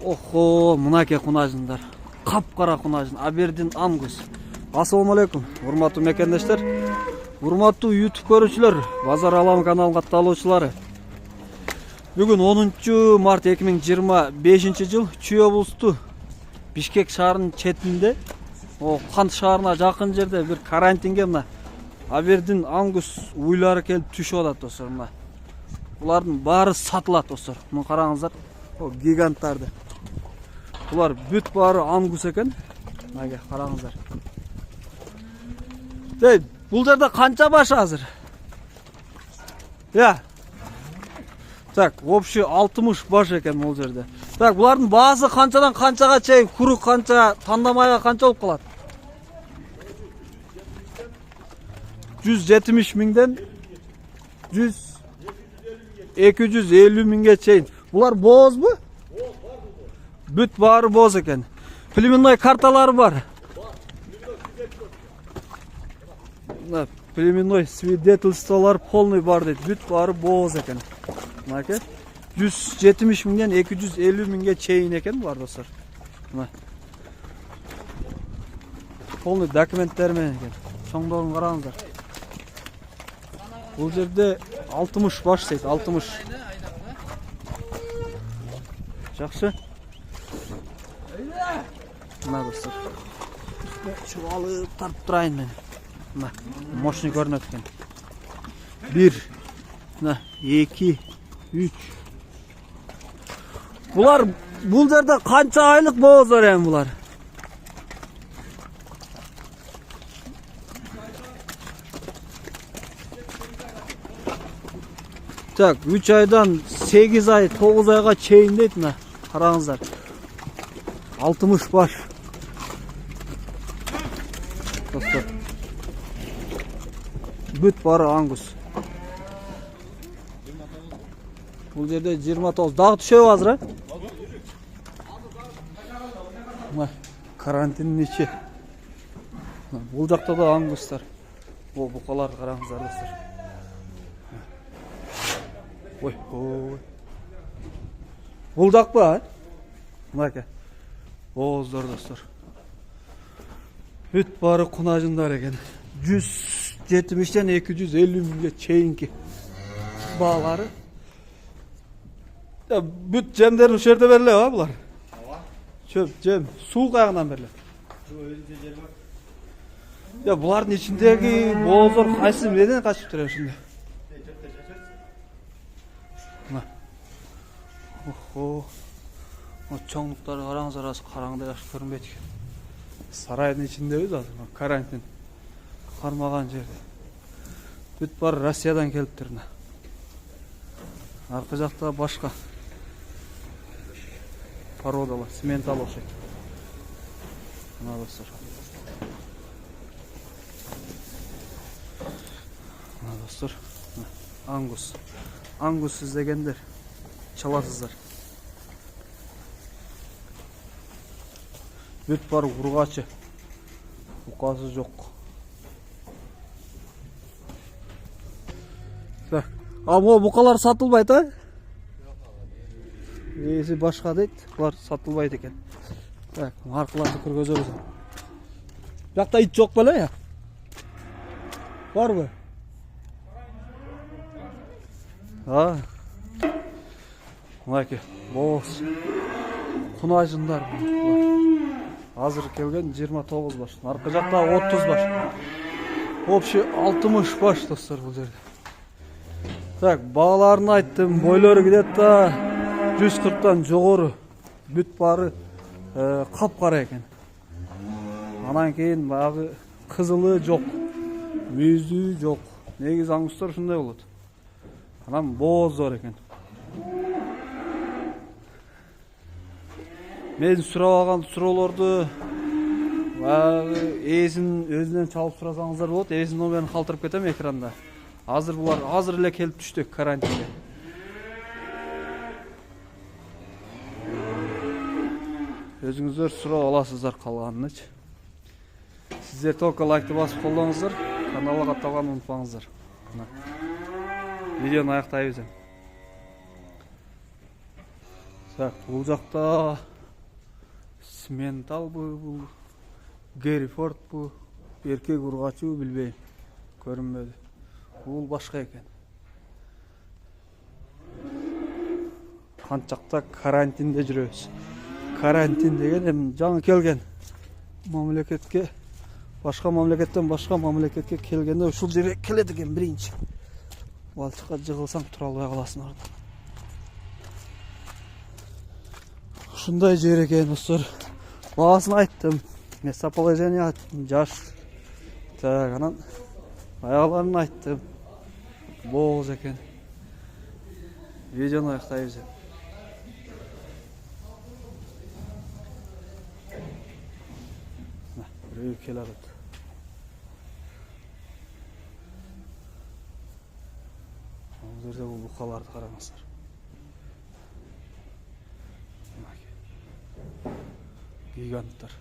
Охо, мынаке кунажындар. Капкара кунажын, Абердин Ангус. Ассаламу алейкум, урматтуу мекендештер. Урматтуу YouTube көрүүчүлөр, Базар Алам каналынын катталуучулары. Бүгүн 10 март 2025 жыл Чүй облусту Бишкек шаарынын четинде, Кант шаарына жакын жерде бир карантинге мына Абердин Ангус уйлары келип түшүп атат достор. Мына булардын баары сатылат достор. Муну караңыздар. Гиганттарды. Булар бүт баары ангус экен. Мага караңыздар. Дейт, бул жерде канча баш азыр? Я. Так, общий 60 баш экен бул жерде. Так, булардын баасы канчадан канчага чейин, курук канча, тандамайга канча болуп калат? 170 миңден 250 миңге чейин. Булар боозбу? Бүт баары бооз экен. Племенной карталары бар. Племенной свидетельстволор полный бар дейт. Бүт баары бооз экен. Мынаке 170 миңден 250 миңге чейин экен булар достор. Мына. Полный документтер менен экен. Чоңдорун караңыздар. Бул жерде 60 баш дейт, 60. Жақсы. Мына достор. Чуалып тартып турайын мен. Мына мощный көрүнөт экен. 1, мына 2, 3. Булар бул жерде канча айлык боозор эми булар? Так, 3 айдан 8 ай, 9 айга чейин дейт мына. Караңыздар. 60 баш. Достор. Бүт бары ангус. Бул жерде 29. Дагы түшөбү азыр, а? Мына карантиндин ичи. Бул жакта да ангустар. Букалар караңыздар достор. Ой, ой. Бул жакпы, а? Мынаке. Бооздор достор. Бүт баары кунажындар экен. 170ден 250 миңге чейинки баалары. Бүт жемдерин ушул жерде берилеби, а булар? Ооба. Чөп, жем, суу кайгынан берилет. Я булардын ичиндеги бооздор кайсы неден качып тур ушунда? Мына. Охо. Чоңдуктары караңыздар, аз караңгыдай жакшы көрүнбөйт экен. Сарайдын ичиндебиз азыр, карантин кармаган жерде. Бүт бар Россиядан келиптир. Аркы жакта башка породалар, цементал окшойт. Мына достор. Мына достор, ангус. Ангус издегендер чаласыздар. Бүт бар ургачы. Укасы жок. Так, могу букалар сатылбайт, а? Эси башка дейт, булар сатылбайт экен. Так, аркыларды көргөзөбүз. Жакта ит жок беле, я? Барбы? Мынаке, бооз. Кунажындар. Азыр келген 29 баш. Аркы жакта 30 баш. Общий 60 баш достор бул жерде. Так, бааларын айттым. Бойлору кидет да 140тан жогору. Бүт баары капкара экен. Анан кийин багы кызылы жок. Мүйүзү жок. Негизи ангустар ушундай болот. Анан бооздор экен. Мен сурап алган суроолорду эсин өзүнөн чалып сурасаңыздар болот. Эсин номерин калтырып кетем экранда. Азыр булар азыр эле келип түштү карантинге. Өзүңүздөр сурап аласыздар калганынычы. Сиздер только лайкты басып колдоңуздар, каналга катталганды унутпаңыздар. Видеону аяктайбыз. Так, бұл жақта Симментал бұл, Геррифорд бұл, еркек ұрғачу білбейм, көрінмеді. Бұл башқа екен. Қаншақта карантинде жүрөбүз. Карантин деген жаңы келген мамлекетке, башқа мамлекеттен башқа мамлекетке келгенде ушул жерге келеді екен биринчи. Балчыққа жығылсаң тұра албай қаласың орда. Ушундай жер екен достор. Бағасын айттым. Местоположение айттым. Жаш. Так, анан аяларын айттым. Боғыз екен. Видеоны аяқтайбыз. Біреу келе жатыр. Бұл жерде бұл бұқаларды қараңыздар. Гиганттар.